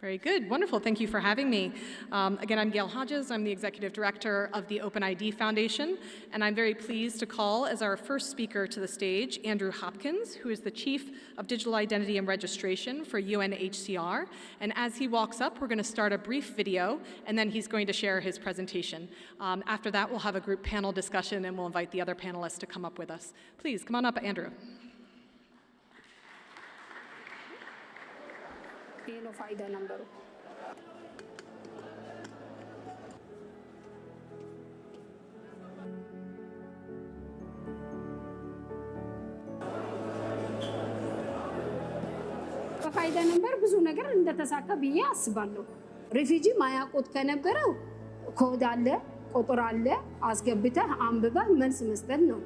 Very good, wonderful, thank you for having me. Again, I'm Gail Hodges, I'm the Executive Director of the OpenID Foundation, and I'm very pleased to call as our first speaker to the stage, Andrew Hopkins, who is the Chief of Digital Identity and Registration for UNHCR. And as he walks up, we're gonna start a brief video, and then he's going to share his presentation. After that, we'll have a group panel discussion, and we'll invite the other panelists to come up with us. Please, come on up, Andrew. फायदा number फायदा number ብዙ ነገር እንደተሳካ ብዬ አስባለሁ ሪፊጂ ማያቆት ከነበረው ኮድ አለ ቁጥር አለ አስገብተህ አንብበህ መልስ መስጠት ነው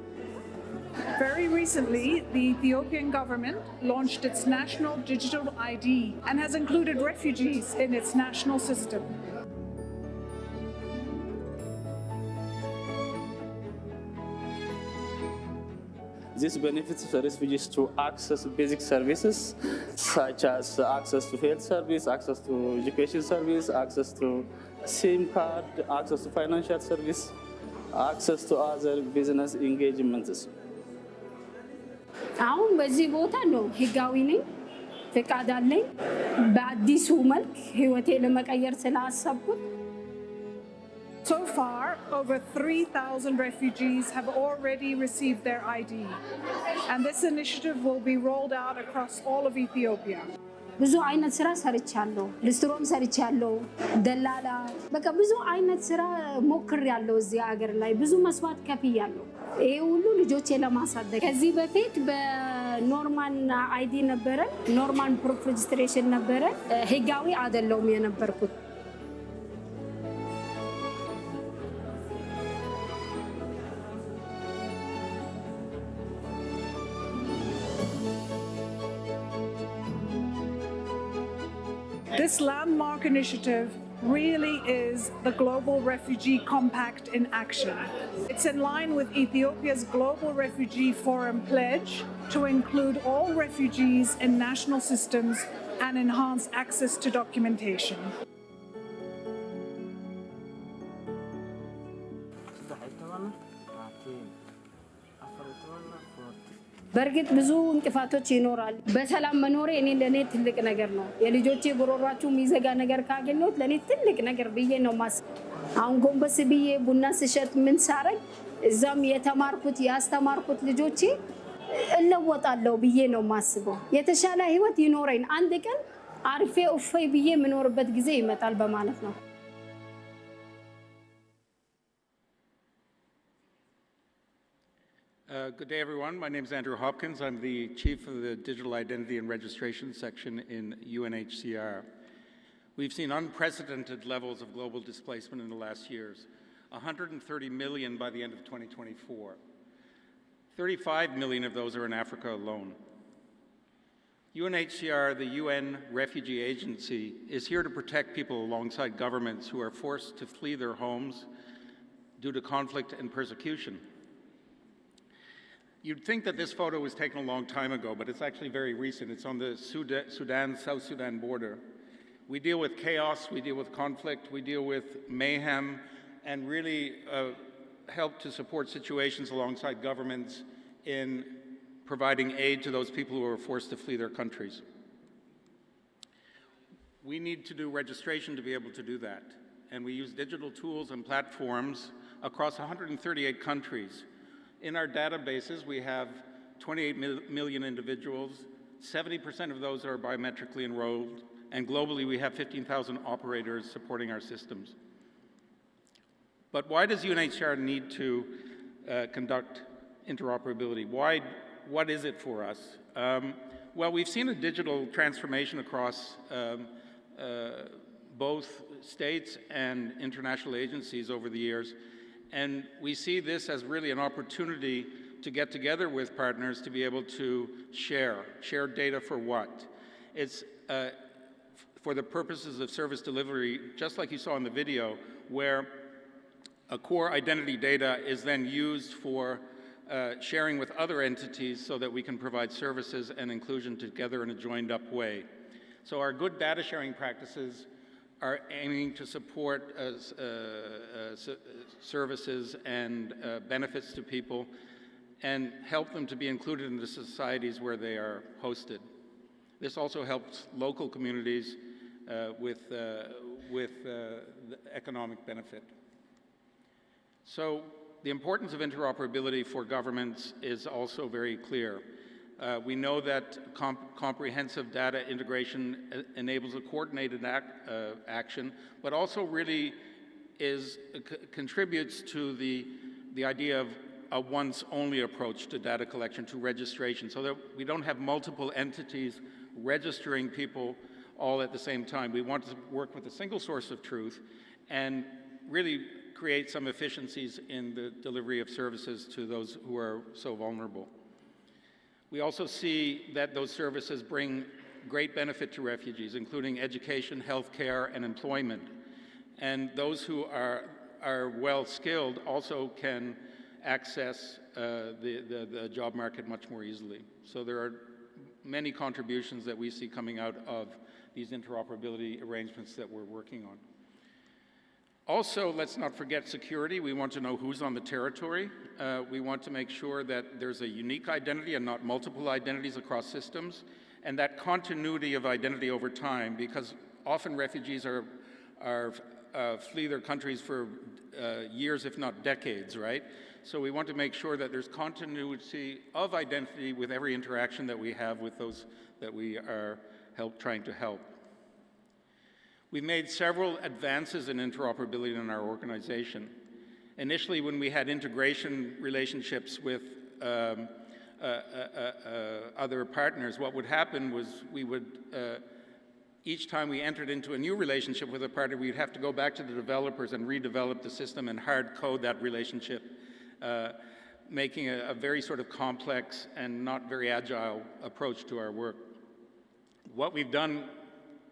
Very recently, the Ethiopian government launched its national digital ID and has included refugees in its national system. This benefits the refugees to access basic services such as access to health service, access to education service, access to SIM card, access to financial service, access to other business engagements. አሁን በዚህ ቦታ ነው ህጋዊ ነኝ ፍቃድ አለኝ በአዲሱ መልክ ህይወቴ ለመቀየር ስላሰብኩት So far, over 3,000 refugees have already received their ID, and this initiative will be rolled out across all of Ethiopia. ብዙ አይነት ስራ ሰርቻለሁ ልስትሮም ሰርቻለሁ ደላላ በቃ ብዙ አይነት ስራ ሞክሬያለሁ እዚህ ሀገር ላይ ብዙ መስዋዕት ከፍያለሁ ይሄ ሁሉ ልጆቼ ለማሳደግ ከዚህ በፊት በኖርማል አይዲ ነበረ ኖርማል ፕሩፍ ሬጅስትሬሽን ነበረ ህጋዊ አይደለም የነበርኩት This landmark initiative really is the Global Refugee Compact in action. It's in line with Ethiopia's Global Refugee Forum pledge to include all refugees in national systems and enhance access to documentation. በርግጥ ብዙ እንቅፋቶች ይኖራል በሰላም መኖር እኔ ለኔ ትልቅ ነገር ነው የልጆቼ ጉሮሯቸው የሚዘጋ ነገር ካገኘሁት ለኔ ትልቅ ነገር ብዬ ነው ማስ አሁን ጎንበስ ብዬ ቡና ስሸጥ ምን ሳረግ እዛም የተማርኩት ያስተማርኩት ልጆቼ እለወጣለሁ ብዬ ነው ማስበው የተሻለ ህይወት ይኖረኝ አንድ ቀን አርፌ ኡፈይ ብዬ ምኖርበት ጊዜ ይመጣል በማለት ነው Good day, everyone. My name is Andrew Hopkins. I'm the Chief of the Digital Identity and Registration Section in UNHCR. We've seen unprecedented levels of global displacement in the last years, 130 million by the end of 2024. 35 million of those are in Africa alone. UNHCR, the UN Refugee Agency, is here to protect people alongside governments who are forced to flee their homes due to conflict and persecution. You'd think that this photo was taken a long time ago, but it's actually very recent. It's on the South Sudan border. We deal with chaos, we deal with conflict, we deal with mayhem, and really help to support situations alongside governments in providing aid to those people who are forced to flee their countries. We need to do registration to be able to do that, and we use digital tools and platforms across 138 countries. In our databases, we have 28 million individuals. 70% of those are biometrically enrolled. And globally, we have 15,000 operators supporting our systems. But why does UNHCR need to conduct interoperability? What is it for us? Well, we've seen a digital transformation across both states and international agencies over the years. And we see this as really an opportunity to get together with partners to be able to share data for what? It's for the purposes of service delivery, just like you saw in the video, where a core identity data is then used for sharing with other entities so that we can provide services and inclusion together in a joined up way. So our good data sharing practices are aiming to support services and benefits to people and help them to be included in the societies where they are hosted. This also helps local communities with the economic benefit. So the importance of interoperability for governments is also very clear. We know that comprehensive data integration enables a coordinated action, but also really contributes to the idea of a once-only approach to data collection, to registration, so that we don't have multiple entities registering people all at the same time. We want to work with a single source of truth and really create some efficiencies in the delivery of services to those who are so vulnerable. We also see that those services bring great benefit to refugees, including education, healthcare, and employment. And those who are well-skilled also can access the job market much more easily. So there are many contributions that we see coming out of these interoperability arrangements that we're working on. Also, let's not forget security. We want to know who's on the territory. We want to make sure that there's a unique identity and not multiple identities across systems, and that continuity of identity over time, because often refugees flee their countries for years, if not decades, right? So we want to make sure that there's continuity of identity with every interaction that we have with those that we are trying to help. We've made several advances in interoperability in our organization. Initially, when we had integration relationships with other partners, what would happen was we would, each time we entered into a new relationship with a partner, we'd have to go back to the developers and redevelop the system and hard code that relationship, making a very sort of complex and not very agile approach to our work. What we've done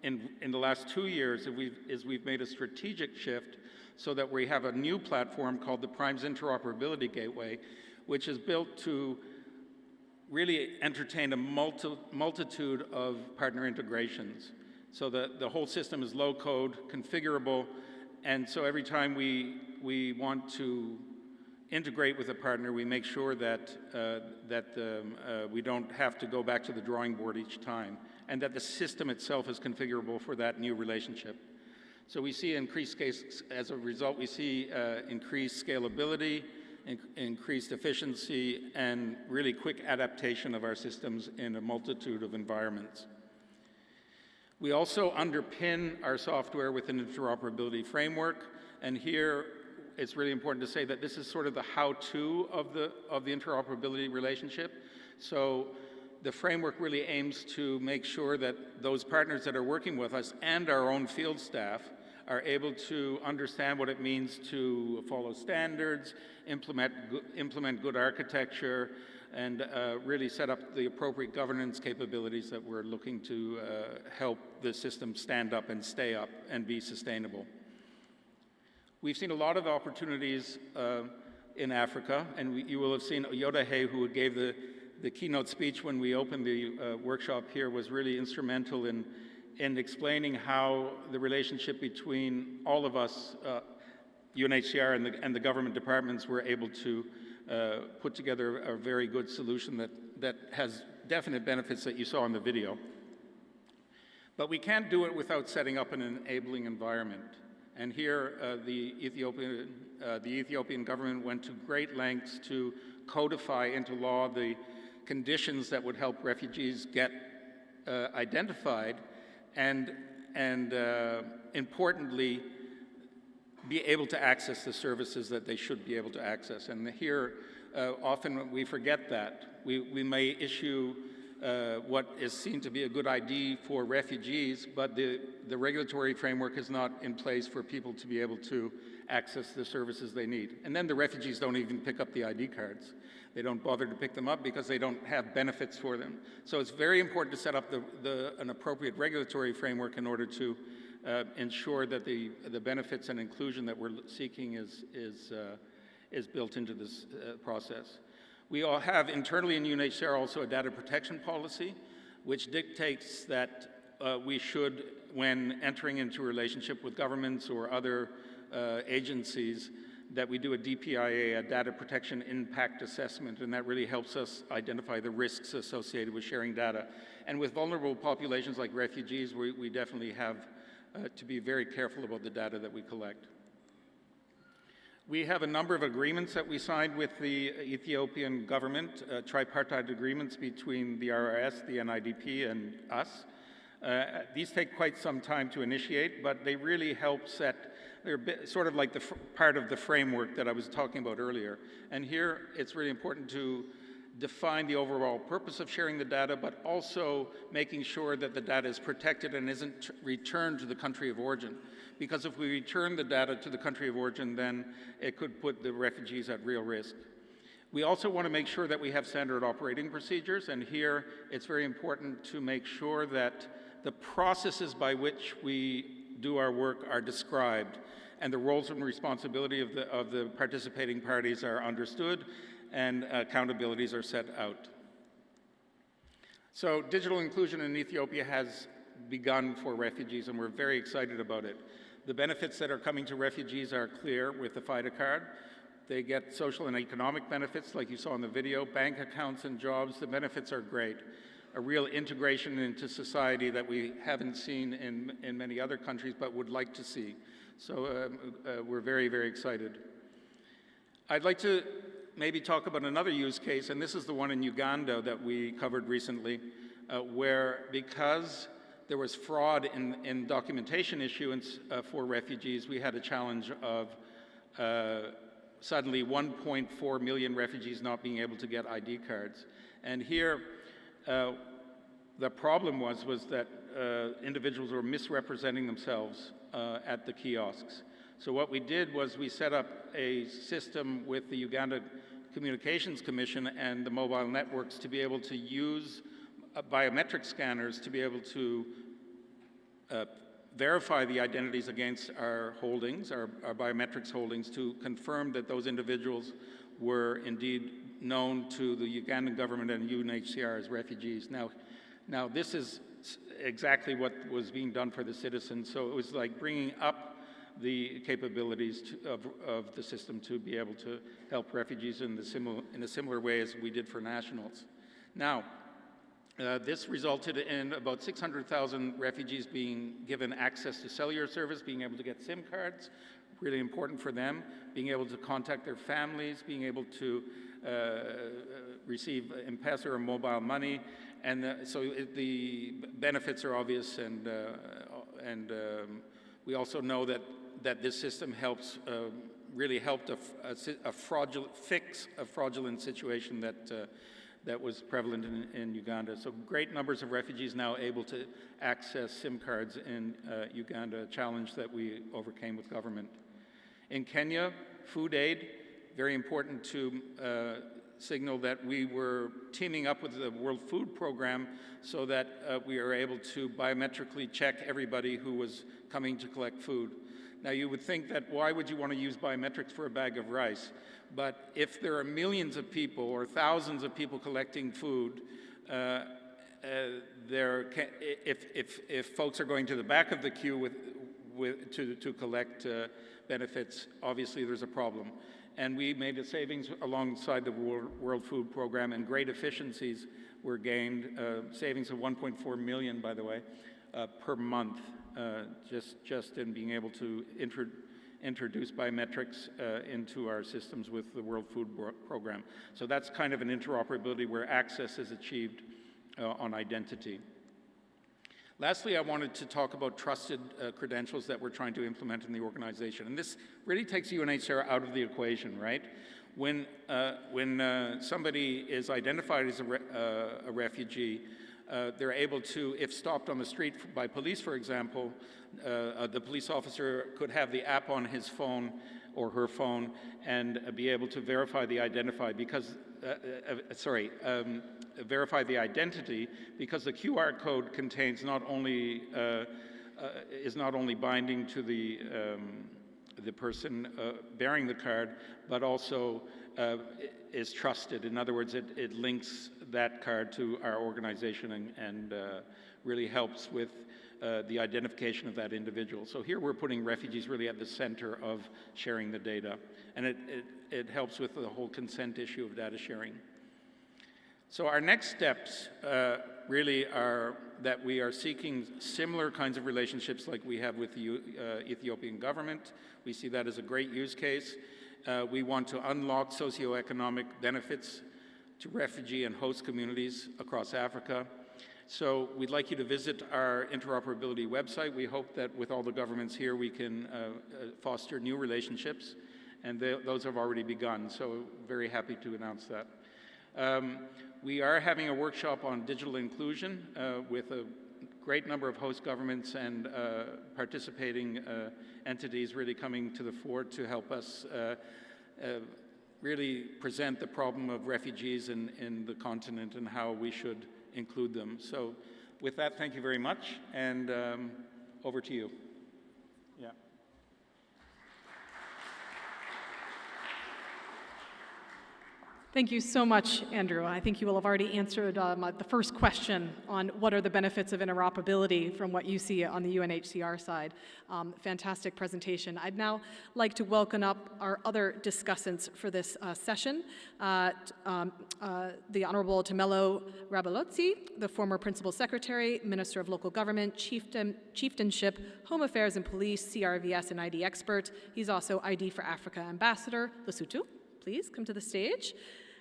in the last 2 years is we've made a strategic shift so that we have a new platform called the Primes Interoperability Gateway, which is built to really entertain a multitude of partner integrations. So the whole system is low code, configurable, and so every time we want to integrate with a partner, we make sure that we don't have to go back to the drawing board each time, and that the system itself is configurable for that new relationship. So we see as a result, we see increased scalability, increased efficiency, and really quick adaptation of our systems in a multitude of environments. We also underpin our software with an interoperability framework, and here it's really important to say that this is sort of the how-to of the interoperability relationship. So the framework really aims to make sure that those partners that are working with us and our own field staff are able to understand what it means to follow standards, implement good architecture, and really set up the appropriate governance capabilities that we're looking to help the system stand up and stay up and be sustainable. We've seen a lot of opportunities in Africa, and you will have seen Yodahe, who gave the keynote speech when we opened the workshop here, was really instrumental in explaining how the relationship between all of us, UNHCR and the government departments, were able to put together a very good solution that has definite benefits that you saw in the video. But we can't do it without setting up an enabling environment. And here, the Ethiopian government went to great lengths to codify into law the conditions that would help refugees get identified and importantly, be able to access the services that they should be able to access. And here, often we forget that. We may issue what is seen to be a good ID for refugees, but the regulatory framework is not in place for people to be able to access the services they need. And then the refugees don't even pick up the ID cards. They don't bother to pick them up because they don't have benefits for them. So it's very important to set up an appropriate regulatory framework in order to ensure that the benefits and inclusion that we're seeking is built into this process. We all have internally in UNHCR also a data protection policy, which dictates that we should, when entering into a relationship with governments or other agencies, that we do a DPIA, a data protection impact assessment, and that really helps us identify the risks associated with sharing data. And with vulnerable populations like refugees, we definitely have to be very careful about the data that we collect. We have a number of agreements that we signed with the Ethiopian government, tripartite agreements between the RRS, the NIDP, and us. These take quite some time to initiate, but they really help set, they're sort of like the part of the framework that I was talking about earlier. And here it's really important to define the overall purpose of sharing the data, but also making sure that the data is protected and isn't returned to the country of origin. Because if we return the data to the country of origin, then it could put the refugees at real risk. We also want to make sure that we have standard operating procedures, and here it's very important to make sure that the processes by which we do our work are described, and the roles and responsibility of the participating parties are understood, and accountabilities are set out. So digital inclusion in Ethiopia has begun for refugees, and we're very excited about it. The benefits that are coming to refugees are clear with the FIDA card. They get social and economic benefits, like you saw in the video, bank accounts and jobs. The benefits are great. A real integration into society that we haven't seen in many other countries, but would like to see. So we're very, very excited. I'd like to maybe talk about another use case, and this is the one in Uganda that we covered recently, where because there was fraud in documentation issuance for refugees, we had a challenge of suddenly 1.4 million refugees not being able to get ID cards. And here, the problem was that individuals were misrepresenting themselves at the kiosks. So what we did was we set up a system with the Uganda Communications Commission and the mobile networks to be able to use biometric scanners to be able to verify the identities against our holdings, our biometrics holdings, to confirm that those individuals were indeed known to the Ugandan government and UNHCR as refugees. Now this is exactly what was being done for the citizens, so it was like bringing up the capabilities of the system to be able to help refugees in a similar way as we did for nationals. Now, this resulted in about 600,000 refugees being given access to cellular service, being able to get SIM cards, really important for them, being able to contact their families, being able to receive M-Pesa or mobile money, and so the benefits are obvious, and we also know that this system helps really helped fix a fraudulent situation that was prevalent in Uganda. So great numbers of refugees now able to access SIM cards in Uganda, a challenge that we overcame with government. In Kenya, food aid, very important to signal that we were teaming up with the World Food Program so that we are able to biometrically check everybody who was coming to collect food. Now you would think that why would you want to use biometrics for a bag of rice? But if there are millions of people or thousands of people collecting food, if folks are going to the back of the queue to collect benefits, obviously there's a problem. And we made a savings alongside the World Food Program, and great efficiencies were gained, savings of 1.4 million, by the way, per month, just in being able to introduce biometrics into our systems with the World Food Program. So that's kind of an interoperability where access is achieved on identity. Lastly, I wanted to talk about trusted credentials that we're trying to implement in the organization. And this really takes UNHCR out of the equation, right? When somebody is identified as a refugee, they're able to, if stopped on the street by police, for example, the police officer could have the app on his phone or her phone and be able to verify the identity because the QR code contains is not only binding to the person bearing the card, but also is trusted. In other words, it links that card to our organization and really helps with the identification of that individual. So here we're putting refugees really at the center of sharing the data, and it helps with the whole consent issue of data sharing. So our next steps really are that we are seeking similar kinds of relationships like we have with the Ethiopian government. We see that as a great use case. We want to unlock socioeconomic benefits to refugee and host communities across Africa. So we'd like you to visit our interoperability website. We hope that with all the governments here we can foster new relationships, and those have already begun, so very happy to announce that. We are having a workshop on digital inclusion with a great number of host governments and participating entities really coming to the fore to help us really present the problem of refugees in the continent and how we should include them. So with that, thank you very much, and over to you. Yeah. Thank you so much, Andrew. I think you will have already answered the first question on what are the benefits of interoperability from what you see on the UNHCR side. Fantastic presentation. I'd now like to welcome up our other discussants for this session. The Honorable Temelo Rabalotsi, the former Principal Secretary, Minister of Local Government, Chieftainship, Home Affairs and Police, CRVS and ID expert. He's also ID for Africa Ambassador. Lesotho, please come to the stage.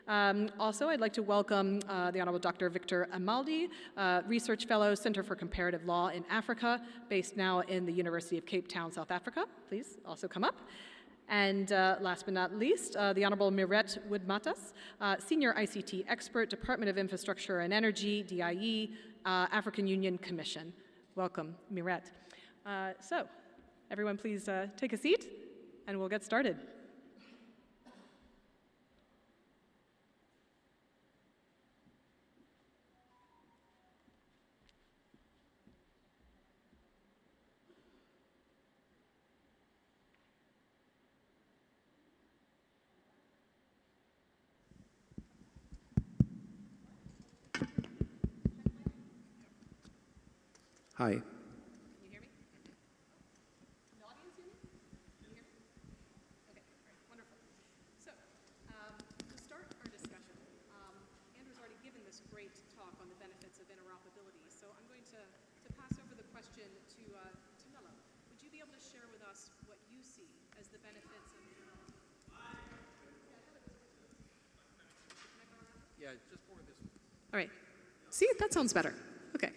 Also, I'd like to welcome the Honorable Dr. Victor Amaldi, Research Fellow, Center for Comparative Law in Africa, based now in the University of Cape Town, South Africa. Please also come up. And last but not least, the Honorable Miret Woodmatas, Senior ICT Expert, Department of Infrastructure and Energy, DIE, African Union Commission. Welcome, Miret. So, everyone please take a seat, and we'll get started. Hi. Can you hear me? The audience hear me? Can you hear me? Okay, great, wonderful. So, to start our discussion, Andrew's already given this great talk on the benefits of interoperability, so I'm going to pass over the question to Temelo. Would you be able to share with us what you see as the benefits of Yeah, just forward this one. All right. See, that sounds better. Okay.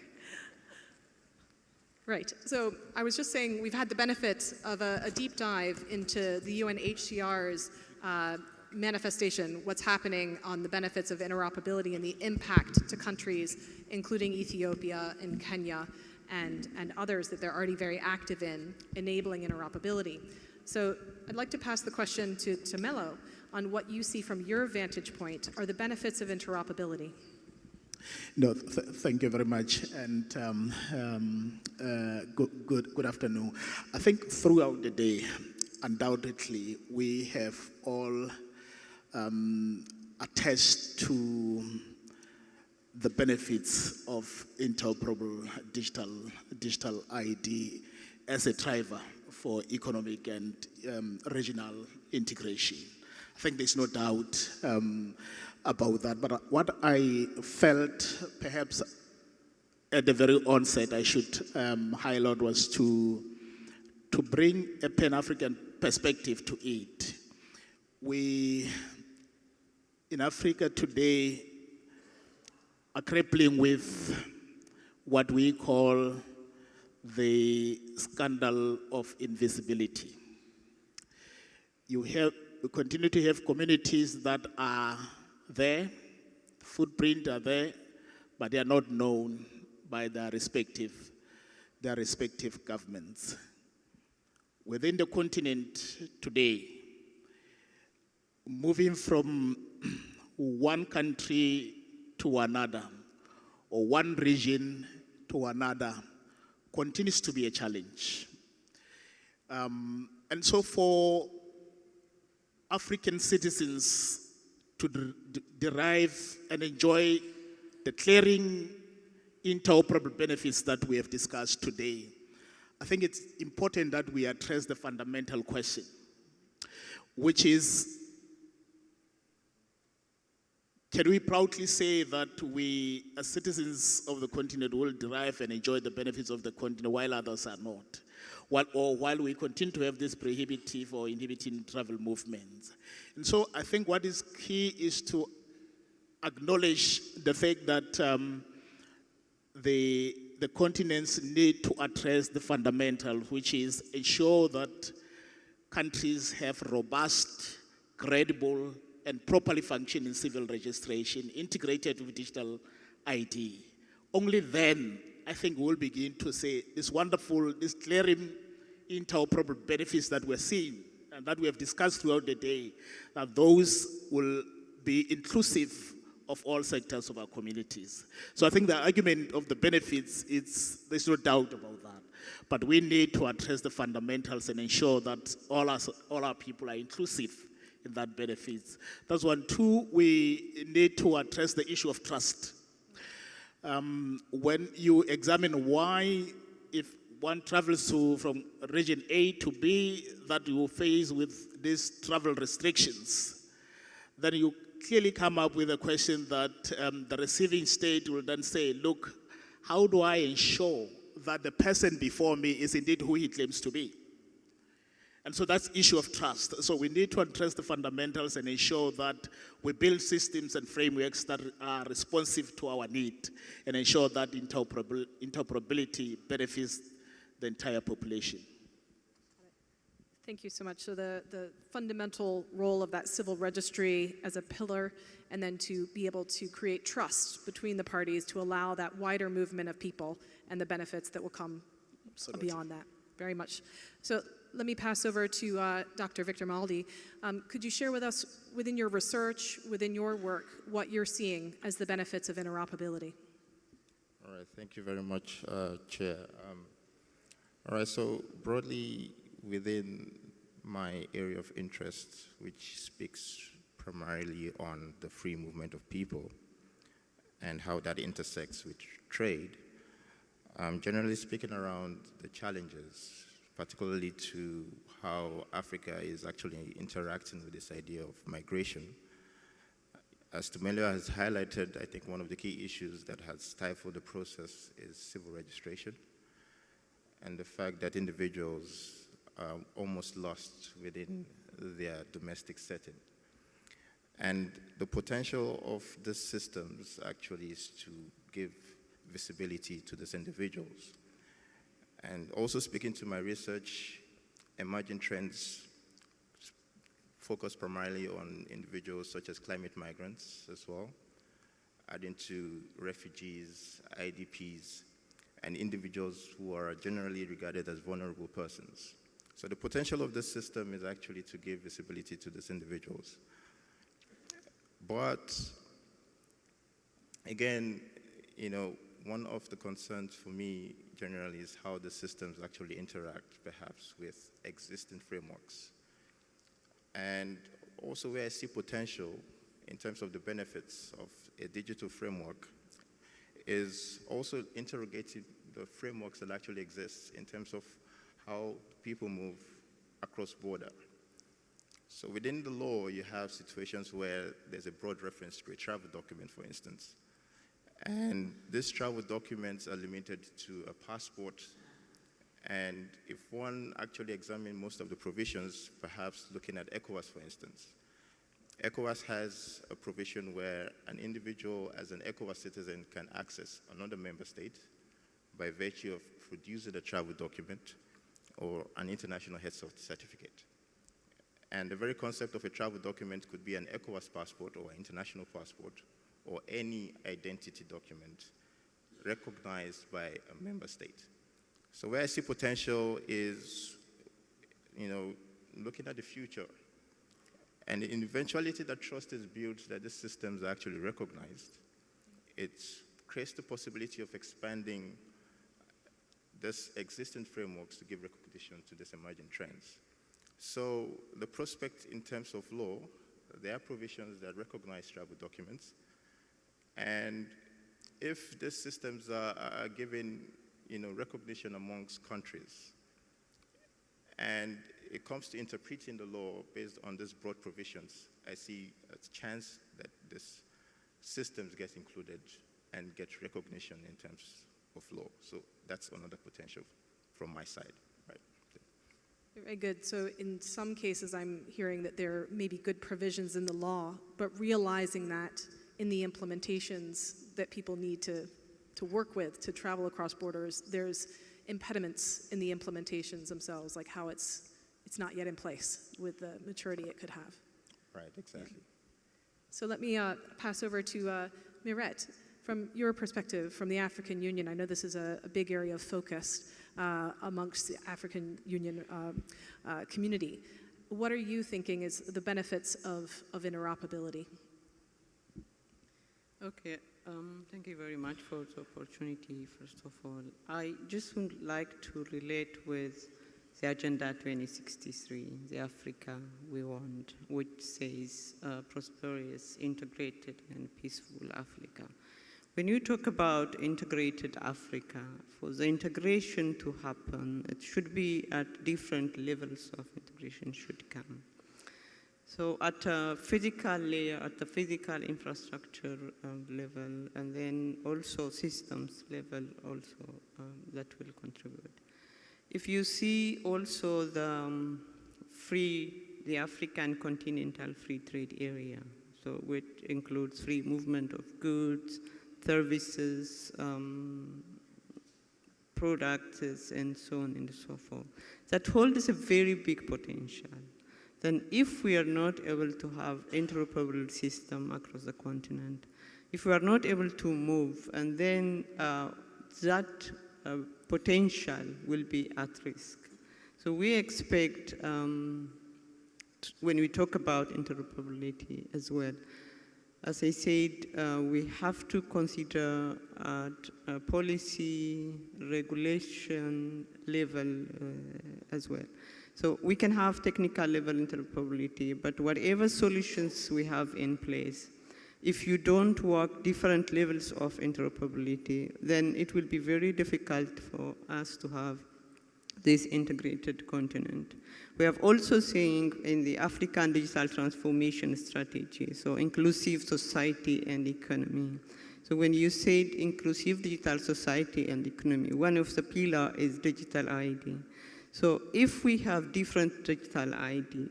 Right, so I was just saying we've had the benefit of a deep dive into the UNHCR's manifestation, what's happening on the benefits of interoperability and the impact to countries, including Ethiopia and Kenya and others that they're already very active in, enabling interoperability. So I'd like to pass the question to Temelo on what you see from your vantage point are the benefits of interoperability. No, thank you very much, and good afternoon. I think throughout the day, undoubtedly, we have all attest to the benefits of interoperable digital ID as a driver for economic and regional integration. I think there's no doubt about that, but what I felt perhaps at the very onset I should highlight was to bring a Pan-African perspective to it. We, in Africa today, are grappling with what we call the scandal of invisibility. We continue to have communities that are there, footprint are there, but they are not known by their respective governments. Within the continent today, moving from one country to another, or one region to another, continues to be a challenge. And so for African citizens to derive and enjoy the clearing interoperable benefits that we have discussed today, I think it's important that we address the fundamental question, which is, can we proudly say that we, as citizens of the continent, will derive and enjoy the benefits of the continent while others are not? While we continue to have these prohibitive or inhibiting travel movements. And so I think what is key is to acknowledge the fact that the continents need to address the fundamentals, which is ensure that countries have robust, credible, and properly functioning civil registration integrated with digital ID. Only then, I think we'll begin to say this wonderful, this glaring interoperable benefits that we're seeing and that we have discussed throughout the day, that those will be inclusive of all sectors of our communities. So I think the argument of the benefits, there's no doubt about that. But we need to address the fundamentals and ensure that all our people are inclusive in that benefits. That's one. Two, we need to address the issue of trust. When you examine why, if one travels from region A to B, that you face with these travel restrictions, then you clearly come up with a question that the receiving state will then say, look, how do I ensure that the person before me is indeed who he claims to be? And so that's issue of trust. So we need to address the fundamentals and ensure that we build systems and frameworks that are responsive to our need and ensure that interoperability benefits the entire population. Thank you so much. So the fundamental role of that civil registry as a pillar, and then to be able to create trust between the parties to allow that wider movement of people and the benefits that will come beyond that. Very much. So let me pass over to Dr. Victor Maldi. Could you share with us, within your research, within your work, what you're seeing as the benefits of interoperability? All right, thank you very much, Chair. All right, so broadly within my area of interest, which speaks primarily on the free movement of people and how that intersects with trade, generally speaking around the challenges, particularly to how Africa is actually interacting with this idea of migration. As Tumelio has highlighted, I think one of the key issues that has stifled the process is civil registration and the fact that individuals are almost lost within their domestic setting. And the potential of these systems actually is to give visibility to these individuals. And also speaking to my research, emerging trends focus primarily on individuals such as climate migrants as well, adding to refugees, IDPs, and individuals who are generally regarded as vulnerable persons. So the potential of this system is actually to give visibility to these individuals. But again, you know, one of the concerns for me generally is how the systems actually interact perhaps with existing frameworks. And also where I see potential in terms of the benefits of a digital framework is also interrogating the frameworks that actually exist in terms of how people move across border. So within the law, you have situations where there's a broad reference to a travel document, for instance. And these travel documents are limited to a passport. And if one actually examines most of the provisions, perhaps looking at ECOWAS, for instance, ECOWAS has a provision where an individual as an ECOWAS citizen can access another member state by virtue of producing a travel document or an international health certificate. And the very concept of a travel document could be an ECOWAS passport or an international passport or any identity document recognized by a member state. So where I see potential is, you know, looking at the future. And in eventuality that trust is built, that these systems are actually recognized, it creates the possibility of expanding this existing frameworks to give recognition to these emerging trends. So the prospect in terms of law, there are provisions that recognize travel documents, and if these systems are given, recognition amongst countries, and it comes to interpreting the law based on these broad provisions, I see a chance that this systems get included and get recognition in terms of law. So that's another potential from my side. Right. Very good. So in some cases, I'm hearing that there may be good provisions in the law, but realizing that in the implementations that people need to work with, to travel across borders, there's impediments in the implementations themselves, like how it's not yet in place with the maturity it could have. Right, exactly. So let me pass over to Miret. From your perspective, from the African Union, I know this is a big area of focus amongst the African Union community. What are you thinking is the benefits of interoperability? Okay, thank you very much for the opportunity, first of all. I just would like to relate with the Agenda 2063, the Africa we want, which says prosperous, integrated, and peaceful Africa. When you talk about integrated Africa, for the integration to happen, it should be at different levels of integration should come. So at a physical layer, at the physical infrastructure level, and then also systems level also that will contribute. If you see also the African Continental Free Trade Area, so which includes free movement of goods, services, products, and so on and so forth, that holds a very big potential. Then if we are not able to have interoperable system across the continent, if we are not able to move, and then that potential will be at risk. So we expect, when we talk about interoperability as well, as I said, we have to consider at policy, regulation level as well. So we can have technical level interoperability, but whatever solutions we have in place, if you don't work different levels of interoperability, then it will be very difficult for us to have this integrated continent. We have also seen in the African digital transformation strategy, so inclusive society and economy. So when you said inclusive digital society and economy, one of the pillars is digital ID. So if we have different digital ID,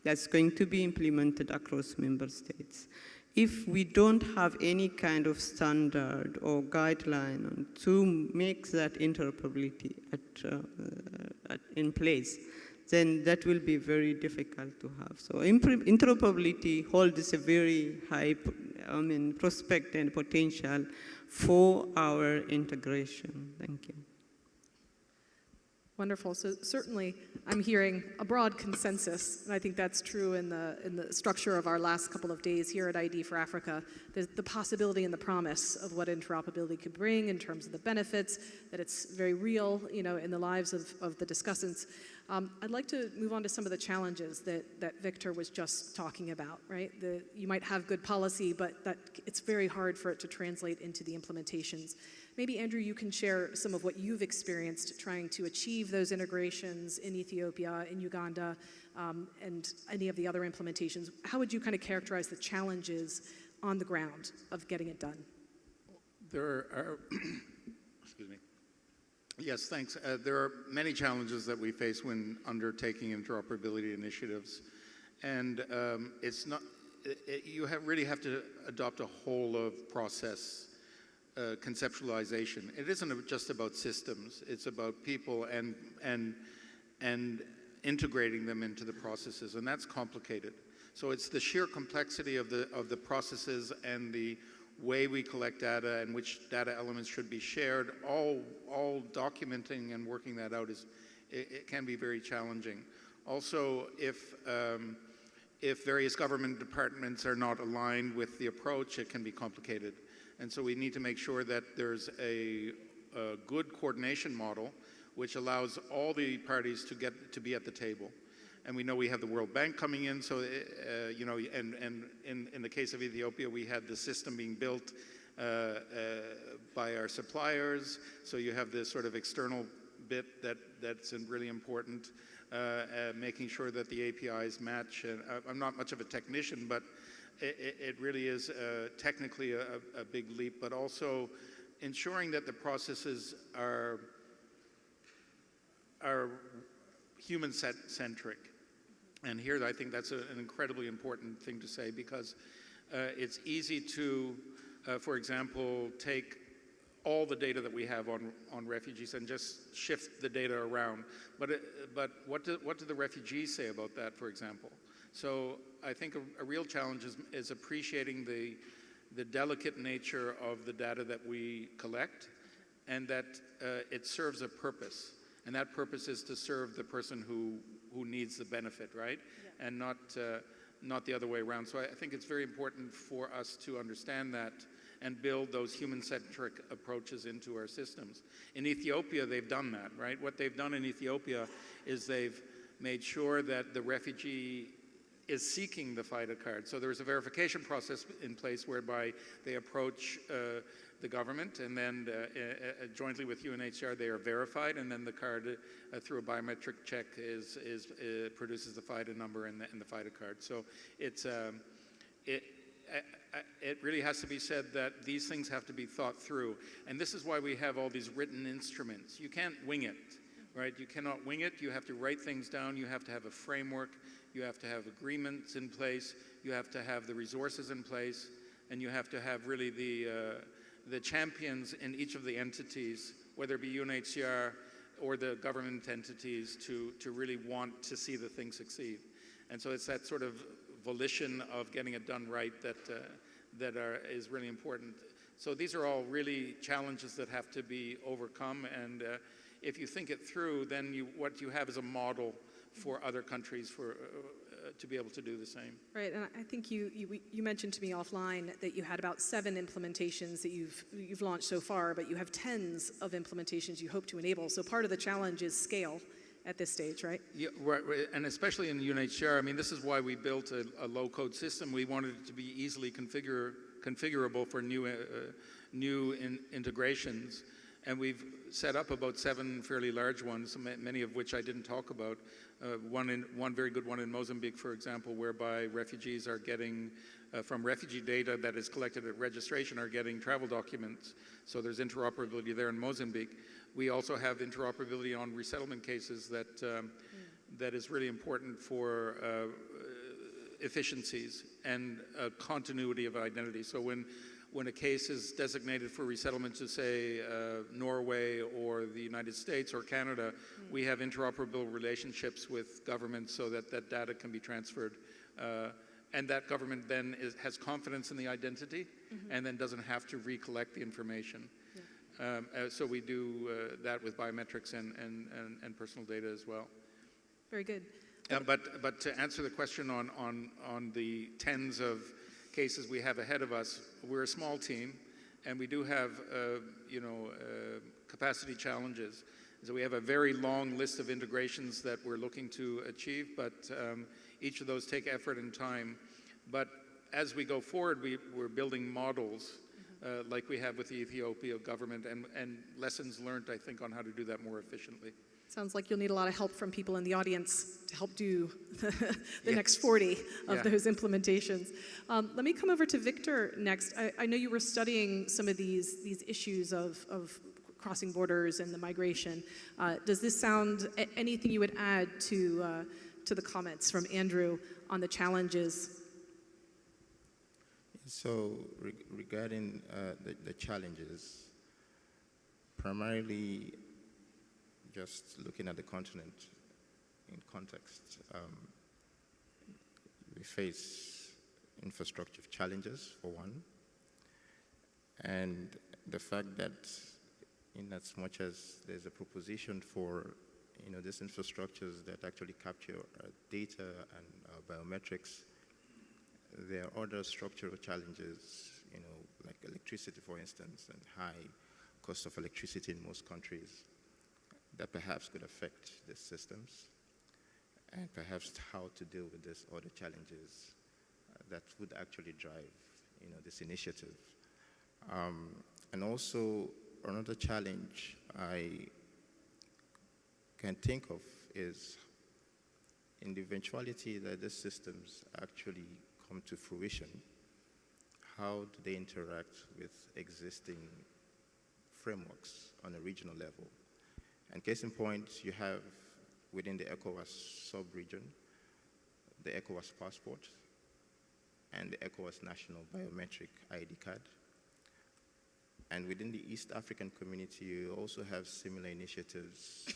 that's going to be implemented across member states. If we don't have any kind of standard or guideline to make that interoperability in place, then that will be very difficult to have. So interoperability holds a very high prospect and potential for our integration. Thank you. Wonderful. So certainly, I'm hearing a broad consensus, and I think that's true in the structure of our last couple of days here at ID for Africa. The possibility and the promise of what interoperability could bring in terms of the benefits, that it's very real, in the lives of the discussants. I'd like to move on to some of the challenges that Victor was just talking about, right? You might have good policy, but that it's very hard for it to translate into the implementations. Maybe, Andrew, you can share some of what you've experienced trying to achieve those integrations in Ethiopia, in Uganda, and any of the other implementations. How would you kind of characterize the challenges on the ground of getting it done? There are, excuse me. Yes, thanks. There are many challenges that we face when undertaking interoperability initiatives. And it's not, you really have to adopt a whole of process conceptualization. It isn't just about systems, it's about people and integrating them into the processes, and that's complicated. So it's the sheer complexity of the processes and the way we collect data and which data elements should be shared, all documenting and working that out it can be very challenging. Also, if various government departments are not aligned with the approach, it can be complicated. And so we need to make sure that there's a good coordination model which allows all the parties to be at the table. And we know we have the World Bank coming in, so and in the case of Ethiopia, we had the system being built by our suppliers. So you have this sort of external bit that's really important, making sure that the APIs match. And I'm not much of a technician, but it really is technically a big leap, but also ensuring that the processes are human-centric. And here I think that's an incredibly important thing to say, because it's easy to, for example, take all the data that we have on refugees and just shift the data around. But what do the refugees say about that, for example? So I think a real challenge is appreciating the delicate nature of the data that we collect, and that it serves a purpose. And that purpose is to serve the person who needs the benefit, right? Yeah. And not the other way around. So I think it's very important for us to understand that and build those human-centric approaches into our systems. In Ethiopia, they've done that, right? What they've done in Ethiopia is they've made sure that the refugee is seeking the FIDA card. So there's a verification process in place whereby they approach the government, and then jointly with UNHCR, they are verified, and then the card, through a biometric check, produces the FIDA number and the FIDA card. So it really has to be said that these things have to be thought through. And this is why we have all these written instruments. You can't wing it, right? You cannot wing it. You have to write things down. You have to have a framework. You have to have agreements in place. You have to have the resources in place. And you have to have really the champions in each of the entities, whether it be UNHCR or the government entities, to really want to see the thing succeed. And so it's that sort of volition of getting it done right that is really important. So these are all really challenges that have to be overcome, and if you think it through, then what you have is a model for other countries to be able to do the same. Right, and I think you mentioned to me offline that you had about 7 implementations that you've launched so far, but you have tens of implementations you hope to enable. So part of the challenge is scale at this stage, right? Yeah, right, and especially in UNHCR. I mean, this is why we built a low-code system. We wanted it to be easily configurable for new integrations. And we've set up about 7 fairly large ones, many of which I didn't talk about. One very good one in Mozambique, for example, whereby refugees are getting, from refugee data that is collected at registration, are getting travel documents. So there's interoperability there in Mozambique. We also have interoperability on resettlement cases that is really important for efficiencies and continuity of identity. So when a case is designated for resettlement to, say, Norway or the United States or Canada, we have interoperable relationships with governments so that that data can be transferred. And that government then has confidence in the identity and then doesn't have to recollect the information. Yeah. So we do that with biometrics and personal data as well. Very good. But to answer the question on the tens of cases we have ahead of us, we're a small team, and we do have capacity challenges. So we have a very long list of integrations that we're looking to achieve, but each of those take effort and time. But as we go forward, we're building models like we have with the Ethiopia government, and lessons learned, I think, on how to do that more efficiently. Sounds like you'll need a lot of help from people in the audience to help do the next 40 of those implementations. Let me come over to Victor next. I know you were studying some of these issues of crossing borders and the migration. Does this sound anything you would add to the comments from Andrew on the challenges? So regarding the challenges, primarily just looking at the continent in context, we face infrastructure challenges, for one, and the fact that in as much as there's a proposition for these infrastructures that actually capture data and biometrics, there are other structural challenges, like electricity, for instance, and high cost of electricity in most countries that perhaps could affect the systems, and perhaps how to deal with these other challenges that would actually drive, this initiative. And also, another challenge I can think of is in the eventuality that these systems actually come to fruition, how do they interact with existing frameworks on a regional level? And case in point, you have within the ECOWAS sub-region, the ECOWAS passport and the ECOWAS national biometric ID card. And within the East African community, you also have similar initiatives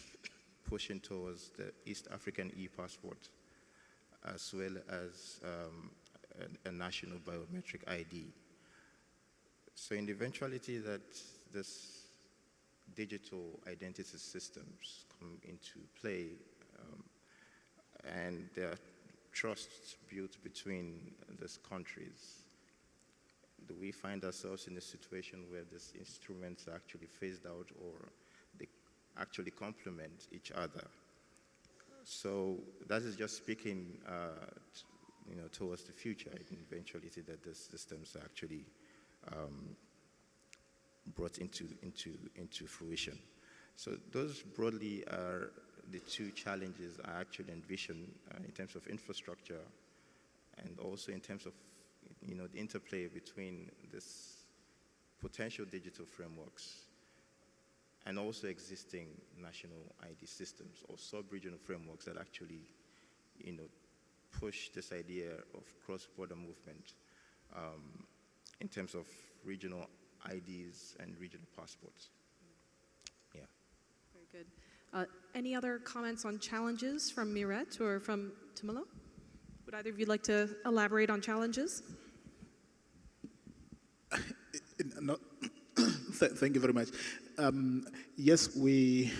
pushing towards the East African e-passport, as well as a national biometric ID. So in the eventuality that this digital identity systems come into play, and there are trusts built between these countries, do we find ourselves in a situation where these instruments are actually phased out, or they actually complement each other? So that is just speaking towards the future, in eventuality that these systems are actually brought into fruition. So those broadly are the two challenges I actually envision in terms of infrastructure, and also in terms of the interplay between this potential digital frameworks and also existing national ID systems or sub-regional frameworks that actually push this idea of cross-border movement in terms of regional IDs and regional passports. Yeah. Very good. Any other comments on challenges from Miret or from Tumalo? Would either of you like to elaborate on challenges? No, thank you very much. Yes, we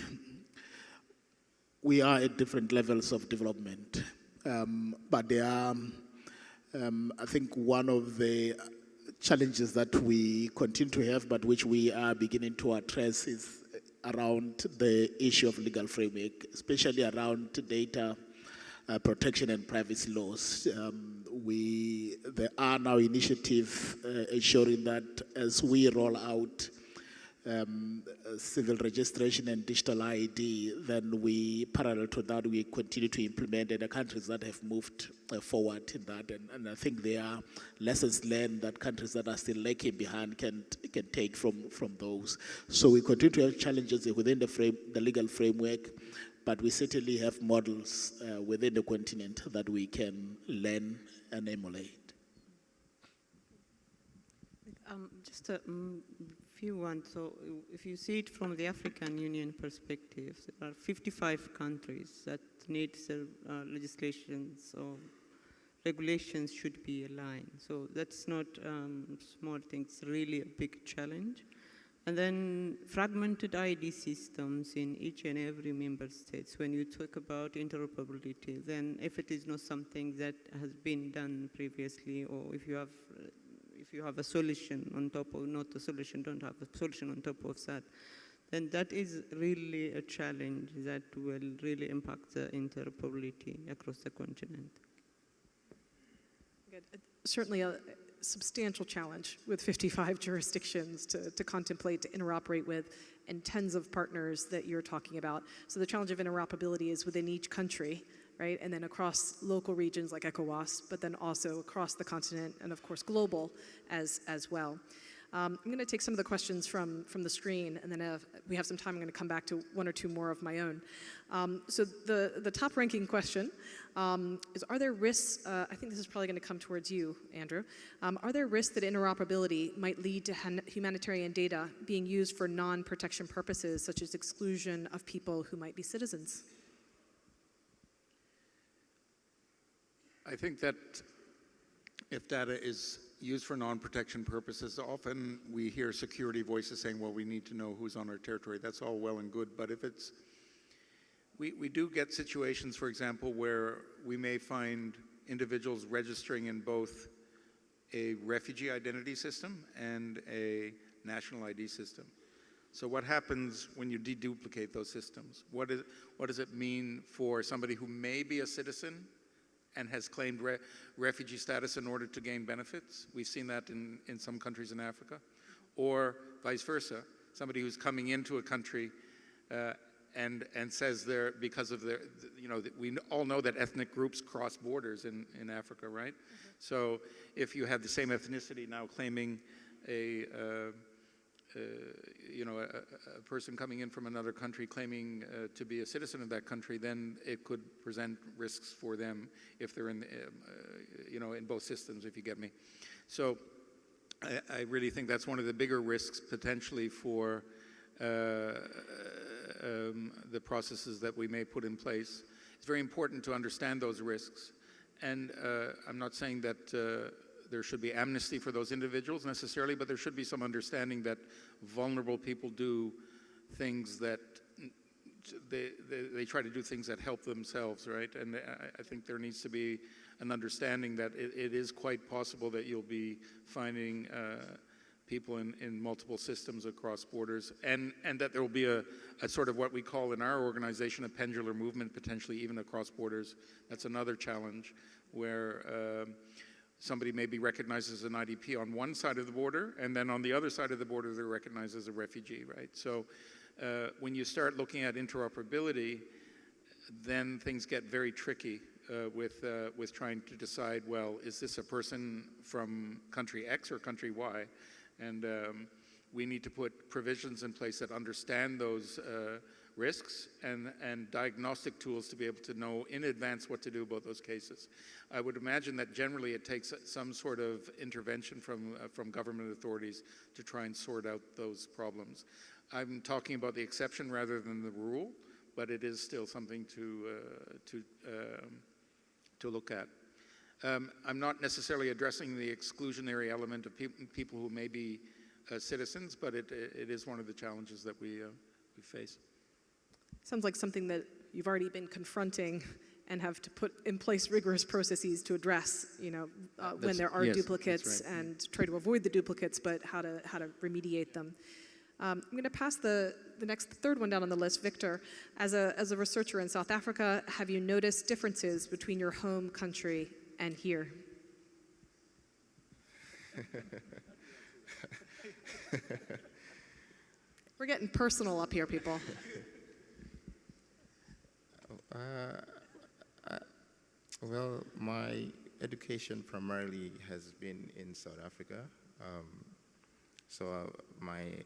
are at different levels of development, but there are, I think, one of the challenges that we continue to have, but which we are beginning to address, is around the issue of legal framework, especially around data protection and privacy laws. There are now initiatives ensuring that as we roll out civil registration and digital ID, then parallel to that, we continue to implement in the countries that have moved forward in that. And I think there are lessons learned that countries that are still lagging behind can take from those. So we continue to have challenges within the legal framework, but we certainly have models within the continent that we can learn and emulate. Just a few ones. So if you see it from the African Union perspective, there are 55 countries that need legislations or regulations should be aligned. So that's not a small thing, it's really a big challenge. And then fragmented ID systems in each and every member state. When you talk about interoperability, then if it is not something that has been done previously, or if you have a solution on top of, not a solution, don't have a solution on top of that, then that is really a challenge that will really impact the interoperability across the continent. Good. Certainly a substantial challenge with 55 jurisdictions to contemplate, to interoperate with, and tens of partners that you're talking about. So the challenge of interoperability is within each country, right? And then across local regions like ECOWAS, but then also across the continent and of course global as well. I'm going to take some of the questions from the screen, and then if we have some time, I'm going to come back to one or two more of my own. So the top ranking question is, are there risks, I think this is probably going to come towards you, Andrew, are there risks that interoperability might lead to humanitarian data being used for non-protection purposes, such as exclusion of people who might be citizens? I think that if data is used for non-protection purposes, often we hear security voices saying, well, we need to know who's on our territory. That's all well and good, but if it's, we do get situations, for example, where we may find individuals registering in both a refugee identity system and a national ID system. So what happens when you deduplicate those systems? What does it mean for somebody who may be a citizen and has claimed refugee status in order to gain benefits? We've seen that in some countries in Africa. or vice versa, somebody who's coming into a country and says they're, because of their, we all know that ethnic groups cross borders in Africa, right? So if you have the same ethnicity now claiming a person coming in from another country claiming to be a citizen of that country, then it could present risks for them if they're in, in both systems, if you get me. So I really think that's one of the bigger risks potentially for the processes that we may put in place. It's very important to understand those risks. And I'm not saying that there should be amnesty for those individuals necessarily, but there should be some understanding that vulnerable people do things that they try to do things that help themselves, right? And I think there needs to be an understanding that it is quite possible that you'll be finding people in multiple systems across borders, and that there will be a sort of what we call in our organization a pendular movement, potentially even across borders. That's another challenge where somebody may be recognized as an IDP on one side of the border, and then on the other side of the border they're recognized as a refugee, right? So when you start looking at interoperability, then things get very tricky with trying to decide, well, is this a person from country X or country Y? And we need to put provisions in place that understand those risks and diagnostic tools to be able to know in advance what to do about those cases. I would imagine that generally it takes some sort of intervention from government authorities to try and sort out those problems. I'm talking about the exception rather than the rule, but it is still something to look at. I'm not necessarily addressing the exclusionary element of people who may be citizens, but it is one of the challenges that we face. Sounds like something that you've already been confronting and have to put in place rigorous processes to address, when there are duplicates, right. and try to avoid the duplicates, but how to remediate them. I'm going to pass the next third one down on the list. Victor, as a researcher in South Africa, have you noticed differences between your home country and here? We're getting personal up here, people. Well, my education primarily has been in South Africa. So my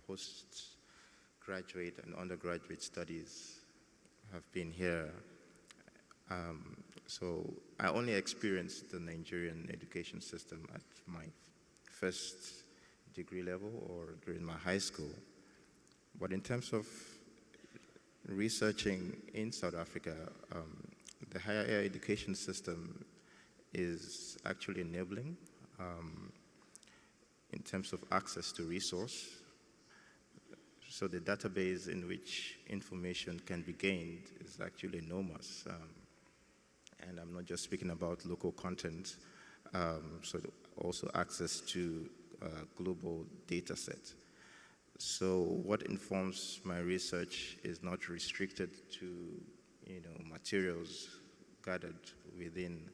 postgraduate and undergraduate studies have been here. So I only experienced the Nigerian education system at my first degree level or during my high school. But in terms of researching in South Africa, the higher education system is actually enabling in terms of access to resource. So the database in which information can be gained is actually enormous. And I'm not just speaking about local content, so also access to global data set. So what informs my research is not restricted to, materials gathered within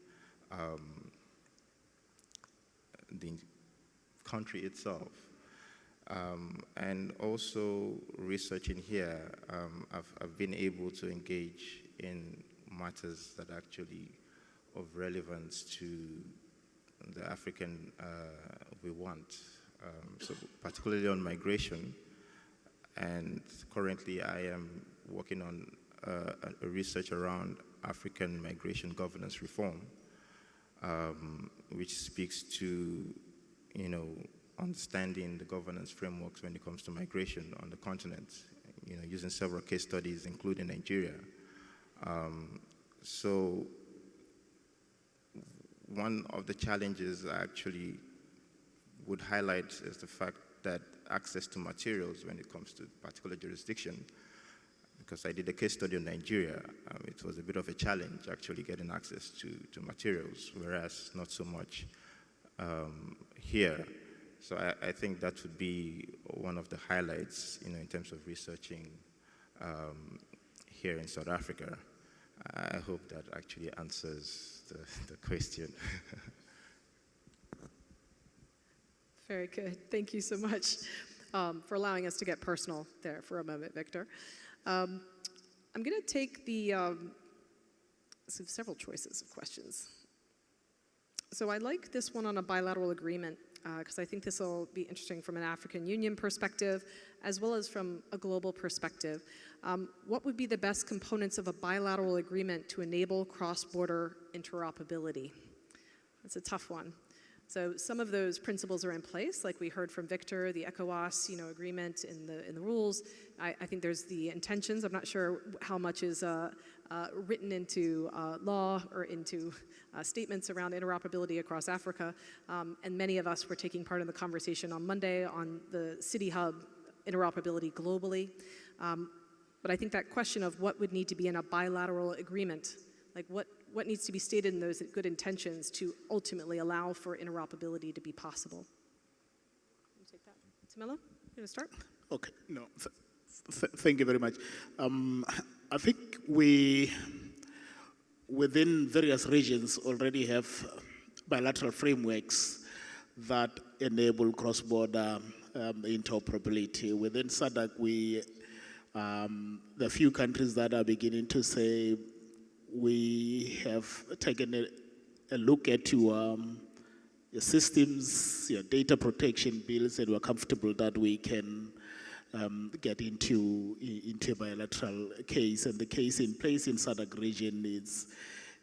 the country itself. And also researching here, I've been able to engage in matters that are actually of relevance to the African we want. So particularly on migration, and currently I am working on a research around African migration governance reform, which speaks to, understanding the governance frameworks when it comes to migration on the continent, using several case studies, including Nigeria. So one of the challenges I actually would highlight is the fact that access to materials when it comes to particular jurisdiction, because I did a case study on Nigeria, it was a bit of a challenge actually getting access to materials, whereas not so much here. So I think that would be one of the highlights, in terms of researching here in South Africa. I hope that actually answers the question. Very good. Thank you so much for allowing us to get personal there for a moment, Victor. I'm going to take the several choices of questions. So I like this one on a bilateral agreement because I think this will be interesting from an African Union perspective as well as from a global perspective. What would be the best components of a bilateral agreement to enable cross-border interoperability? That's a tough one. So some of those principles are in place, like we heard from Victor, the ECOWAS, agreement in the rules. I think there's the intentions. I'm not sure how much is written into law or into statements around interoperability across Africa. And many of us were taking part in the conversation on Monday on the City Hub interoperability globally. But I think that question of what would need to be in a bilateral agreement, like what needs to be stated in those good intentions to ultimately allow for interoperability to be possible? You take that. Tamila, you going to start? Okay, no, thank you very much. I think we, within various regions, already have bilateral frameworks that enable cross-border interoperability. Within SADC, the few countries that are beginning to say we have taken a look at your systems, your data protection bills, and we're comfortable that we can get into a bilateral case. And the case in place in SADC region is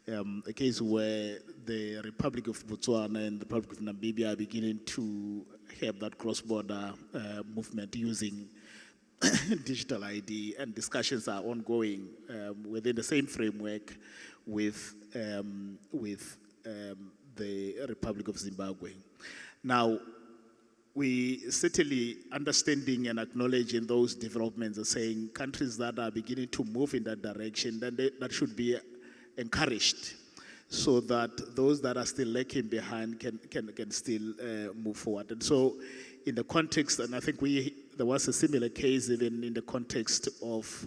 a case where the Republic of Botswana and the Republic of Namibia are beginning to have that cross-border movement using digital ID, and discussions are ongoing within the same framework with the Republic of Zimbabwe. Now, we certainly understanding and acknowledging those developments are saying countries that are beginning to move in that direction, then that should be encouraged so that those that are still lagging behind can still move forward. And so in the context, and I think there was a similar case even in the context of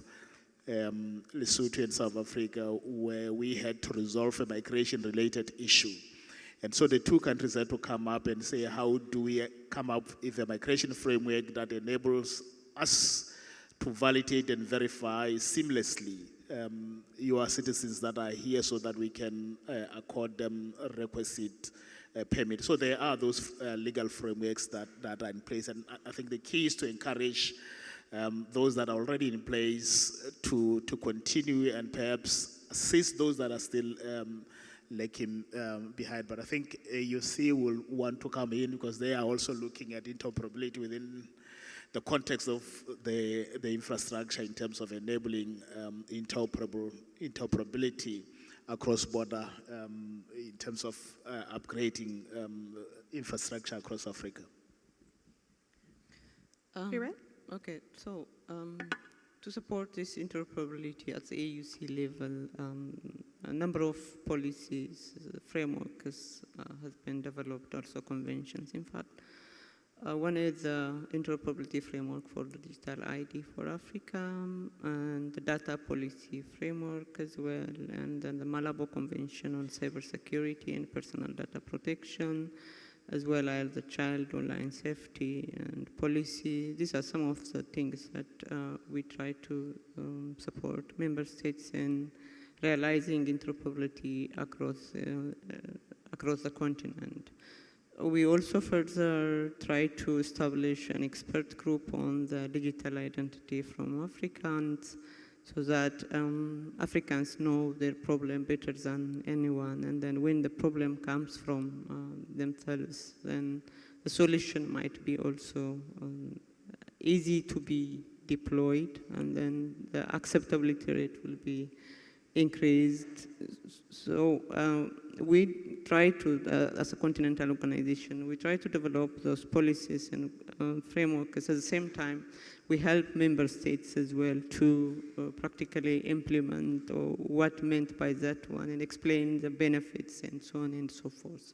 Lesotho and South Africa, where we had to resolve a migration-related issue. And so the two countries had to come up and say, how do we come up with a migration framework that enables us to validate and verify seamlessly your citizens that are here so that we can accord them a requisite permit. So there are those legal frameworks that are in place, and I think the key is to encourage those that are already in place to continue and perhaps assist those that are still lagging behind. But I think AUC will want to come in because they are also looking at interoperability within the context of the infrastructure in terms of enabling interoperability across border in terms of upgrading infrastructure across Africa. Okay, so to support this interoperability at the AUC level, a number of policies, frameworks has been developed, also conventions, in fact. One is the interoperability framework for the digital ID for Africa, and the data policy framework as well, and then the Malabo Convention on cybersecurity and personal data protection, as well as the child online safety and policy. These are some of the things that we try to support member states in realizing interoperability across the continent. We also further try to establish an expert group on the digital identity from Africans so that Africans know their problem better than anyone. And then when the problem comes from themselves, then the solution might be also easy to be deployed, and then the acceptability rate will be increased. So we try to, as a continental organization, we try to develop those policies and frameworks. At the same time, we help member states as well to practically implement what meant by that one and explain the benefits and so on and so forth.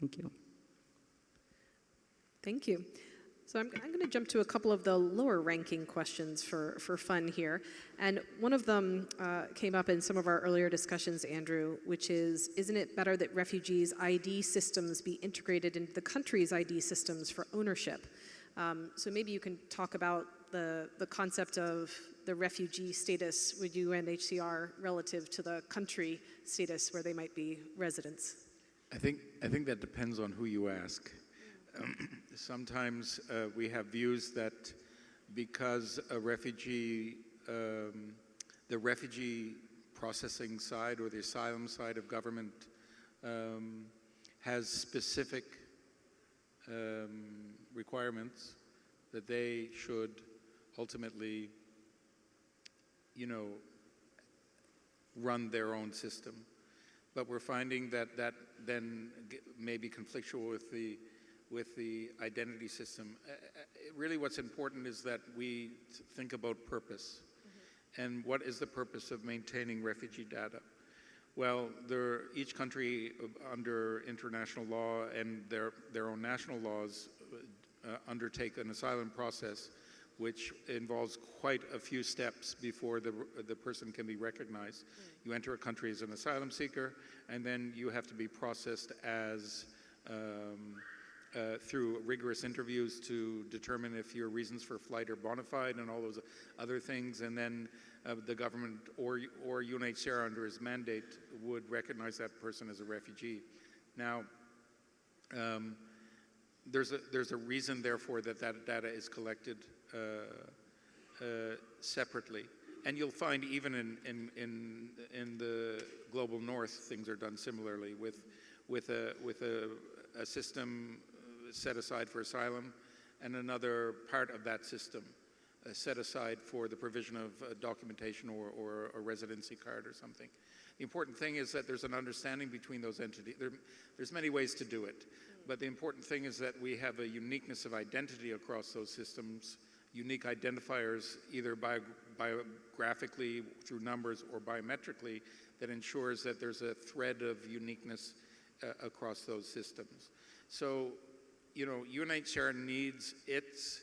Thank you. Thank you. So I'm going to jump to a couple of the lower ranking questions for fun here. And one of them came up in some of our earlier discussions, Andrew, which is, isn't it better that refugees' ID systems be integrated into the country's ID systems for ownership? So maybe you can talk about the concept of the refugee status with UNHCR relative to the country status where they might be residents. I think that depends on who you ask. Sometimes we have views that because a refugee, the refugee processing side or the asylum side of government has specific requirements, that they should ultimately, run their own system. But we're finding that then may be conflictual with the identity system. Really what's important is that we think about purpose. And what is the purpose of maintaining refugee data? Well, each country under international law and their own national laws undertake an asylum process which involves quite a few steps before the person can be recognized. You enter a country as an asylum seeker, and then you have to be processed as through rigorous interviews to determine if your reasons for flight are bona fide and all those other things, and then the government or UNHCR under its mandate would recognize that person as a refugee. Now, there's a reason, therefore, that data is collected separately. And you'll find even in the global north, things are done similarly with a system set aside for asylum and another part of that system set aside for the provision of documentation or a residency card or something. The important thing is that there's an understanding between those entities. There's many ways to do it, but the important thing is that we have a uniqueness of identity across those systems, unique identifiers either biographically through numbers or biometrically that ensures that there's a thread of uniqueness across those systems. So, UNHCR needs its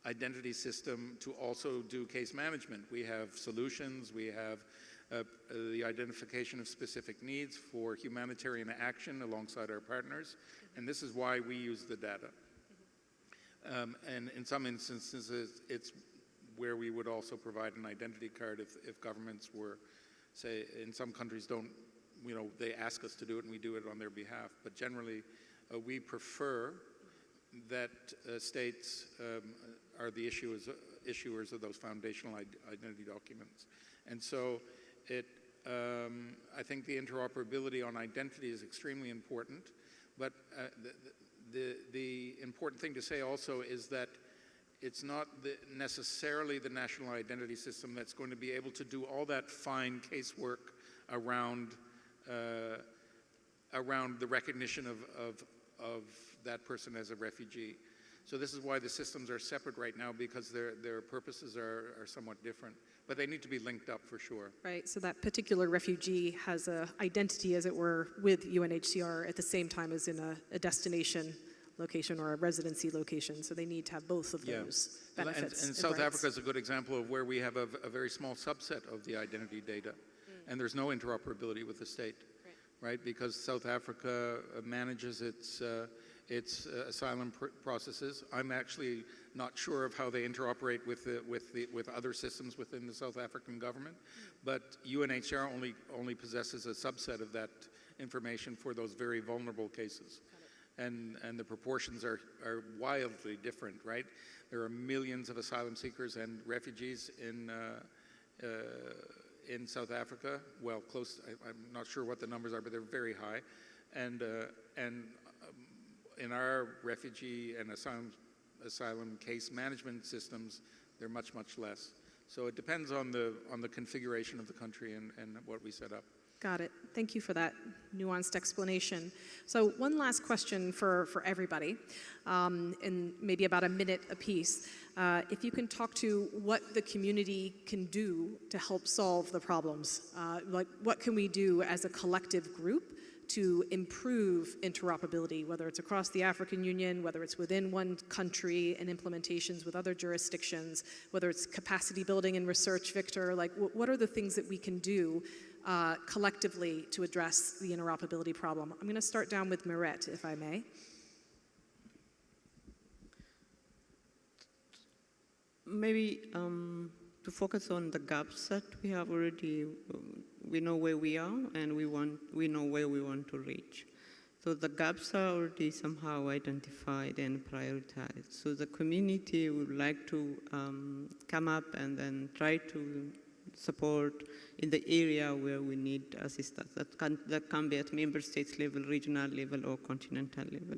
identity system to also do case management. We have solutions, we have the identification of specific needs for humanitarian action alongside our partners, and this is why we use the data. And in some instances, it's where we would also provide an identity card if governments were, say, in some countries don't, they ask us to do it and we do it on their behalf. But generally, we prefer that states are the issuers of those foundational identity documents. And so I think the interoperability on identity is extremely important, but the important thing to say also is that it's not necessarily the national identity system that's going to be able to do all that fine casework around the recognition of that person as a refugee. So this is why the systems are separate right now, because their purposes are somewhat different. But they need to be linked up for sure. Right, so that particular refugee has an identity, as it were, with UNHCR at the same time as in a destination location or a residency location. So they need to have both of those benefits. And South Africa is a good example of where we have a very small subset of the identity data. And there's no interoperability with the state, right? Because South Africa manages its asylum processes. I'm actually not sure of how they interoperate with other systems within the South African government, but UNHCR only possesses a subset of that information for those very vulnerable cases. And the proportions are wildly different, right? There are millions of asylum seekers and refugees in South Africa. Well, I'm not sure what the numbers are, but they're very high. And in our refugee and asylum case management systems, they're much, much less. So it depends on the configuration of the country and what we set up. Got it. Thank you for that nuanced explanation. So one last question for everybody, in maybe about a minute apiece. If you can talk to what the community can do to help solve the problems. Like what can we do as a collective group to improve interoperability, whether it's across the African Union, whether it's within one country and implementations with other jurisdictions, whether it's capacity building and research, Victor, like what are the things that we can do collectively to address the interoperability problem? I'm going to start down with Miret, if I may. Maybe to focus on the gaps that we have already, we know where we are and we know where we want to reach. So the gaps are already somehow identified and prioritized. So the community would like to come up and then try to support in the area where we need assistance. That can be at member states level, regional level, or continental level.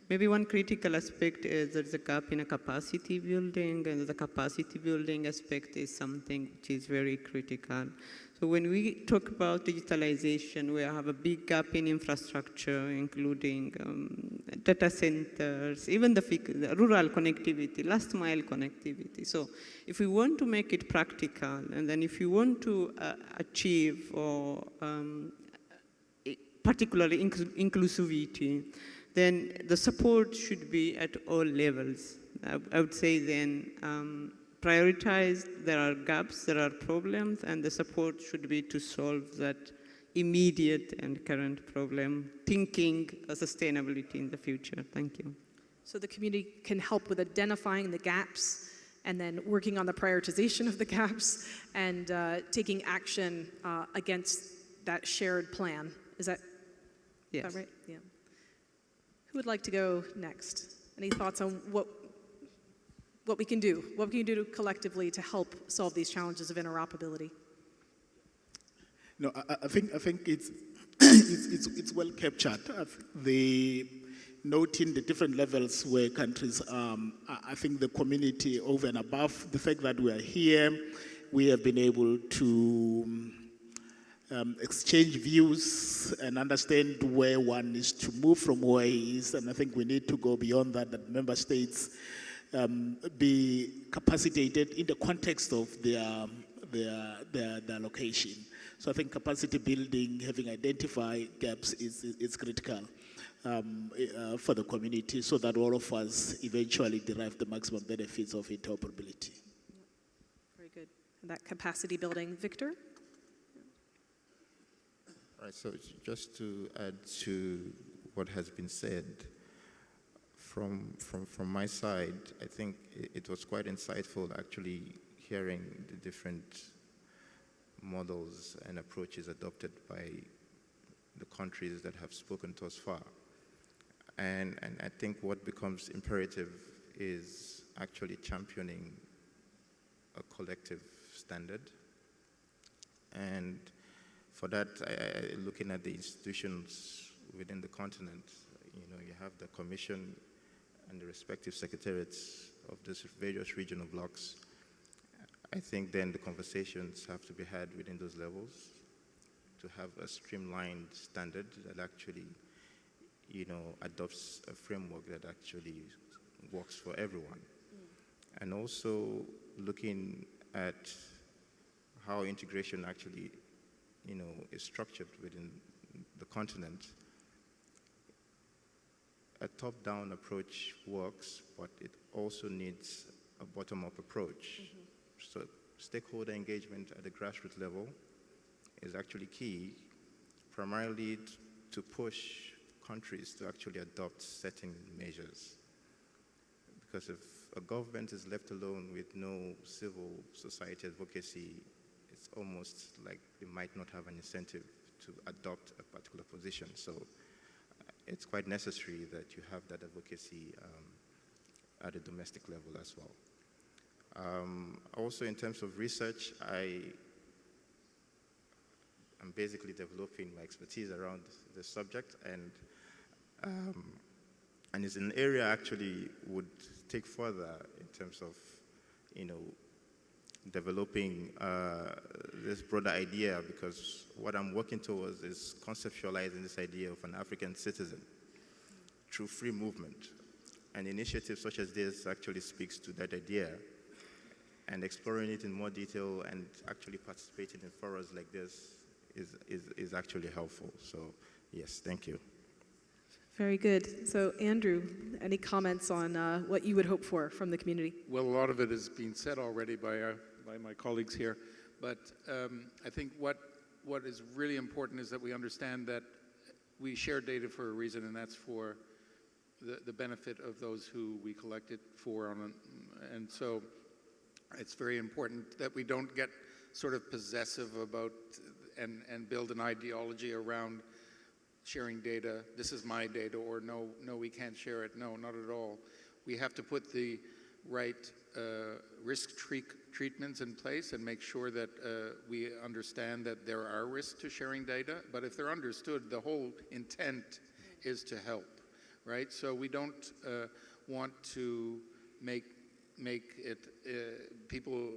Maybe one critical aspect is there's a gap in a capacity building, and the capacity building aspect is something which is very critical. So when we talk about digitalization, we have a big gap in infrastructure, including data centers, even the rural connectivity, last mile connectivity. So if we want to make it practical, and then if you want to achieve or particularly inclusivity, then the support should be at all levels. I would say then prioritize, there are gaps, there are problems, and the support should be to solve that immediate and current problem, thinking sustainability in the future. Thank you. So the community can help with identifying the gaps and then working on the prioritization of the gaps and taking action against that shared plan. Is that right? Yeah. Who would like to go next? Any thoughts on what we can do? What we can do collectively to help solve these challenges of interoperability? No, I think it's it's well captured. The noting the different levels where countries, I think the community over and above the fact that we are here, we have been able to exchange views and understand where one needs to move from where he is, and I think we need to go beyond that member states be capacitated in the context of their location. So I think capacity building, having identified gaps is critical for the community so that all of us eventually derive the maximum benefits of interoperability. Very good. And that capacity building, Victor? Right, so just to add to what has been said, from my side, I think it was quite insightful actually hearing the different models and approaches adopted by the countries that have spoken thus far. And I think what becomes imperative is actually championing a collective standard. And for that, looking at the institutions within the continent, you have the Commission and the respective secretariats of these various regional blocks. I think then the conversations have to be had within those levels to have a streamlined standard that actually, adopts a framework that actually works for everyone. And also looking at how integration actually, is structured within the continent. A top-down approach works, but it also needs a bottom-up approach. So stakeholder engagement at the grassroots level is actually key, primarily to push countries to actually adopt certain measures. Because if a government is left alone with no civil society advocacy, it's almost like they might not have an incentive to adopt a particular position. So it's quite necessary that you have that advocacy at a domestic level as well. Also in terms of research, I'm basically developing my expertise around this subject, and it's an area I actually would take further in terms of, developing this broader idea, because what I'm working towards is conceptualizing this idea of an African citizen through free movement. And initiatives such as this actually speaks to that idea, and exploring it in more detail and actually participating in forums like this is actually helpful. So yes, thank you. Very good. So Andrew, any comments on what you would hope for from the community? Well, a lot of it has been said already by my colleagues here, but I think what is really important is that we understand that we share data for a reason, and that's for the benefit of those who we collect it for. And so it's very important that we don't get sort of possessive about and build an ideology around sharing data. This is my data, or no, we can't share it. No, not at all. We have to put the right risk treatments in place and make sure that we understand that there are risks to sharing data. But if they're understood, the whole intent is to help, right? So we don't want to make it people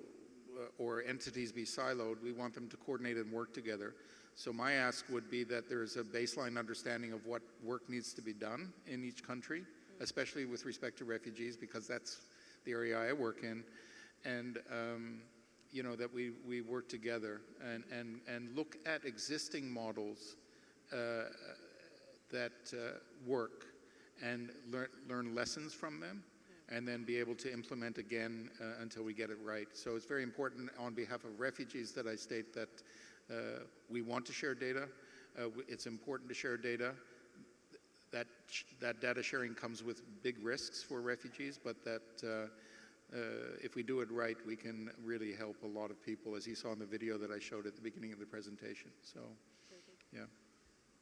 or entities be siloed. We want them to coordinate and work together. So my ask would be that there's a baseline understanding of what work needs to be done in each country, especially with respect to refugees, because that's the area I work in, and you know, that we work together and look at existing models that work and learn lessons from them, and then be able to implement again until we get it right. So it's very important on behalf of refugees that I state that we want to share data. It's important to share data. That data sharing comes with big risks for refugees, but that if we do it right, we can really help a lot of people, as you saw in the video that I showed at the beginning of the presentation. So, yeah.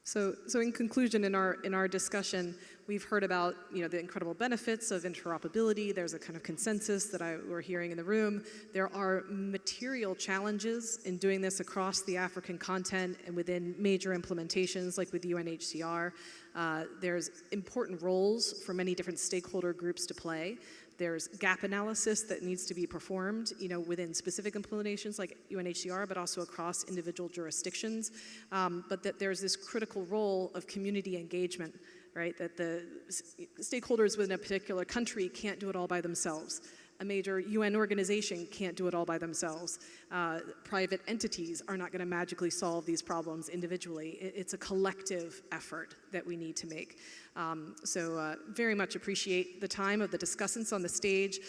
So in conclusion, in our discussion, we've heard about, you know, the incredible benefits of interoperability. There's a kind of consensus that we're hearing in the room. There are material challenges in doing this across the African continent and within major implementations like with UNHCR. There's important roles for many different stakeholder groups to play. There's gap analysis that needs to be performed, you know, within specific implementations like UNHCR, but also across individual jurisdictions. But that there's this critical role of community engagement, right? That the stakeholders within a particular country can't do it all by themselves. A major UN organization can't do it all by themselves. Private entities are not going to magically solve these problems individually. It's a collective effort that we need to make. So very much appreciate the time of the discussants on the stage.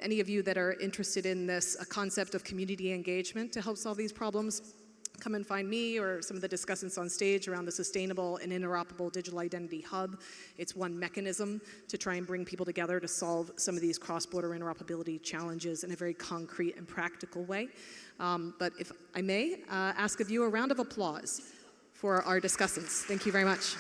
Any of you that are interested in this concept of community engagement to help solve these problems, come and find me or some of the discussants on stage around the Sustainable and Interoperable Digital Identity Hub. It's one mechanism to try and bring people together to solve some of these cross-border interoperability challenges in a very concrete and practical way. But if I may, ask of you a round of applause for our discussants. Thank you very much.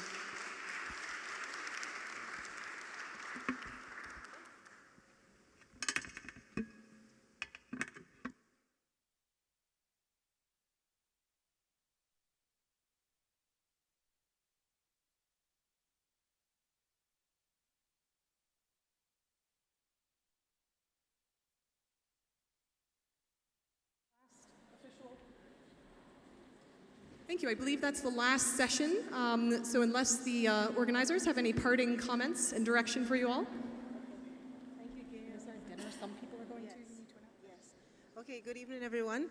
Thank you. I believe that's the last session. So unless the organizers have any parting comments and direction for you all. Thank you, Gail. Is there dinner some people are going to? Yes. Okay, good evening, everyone.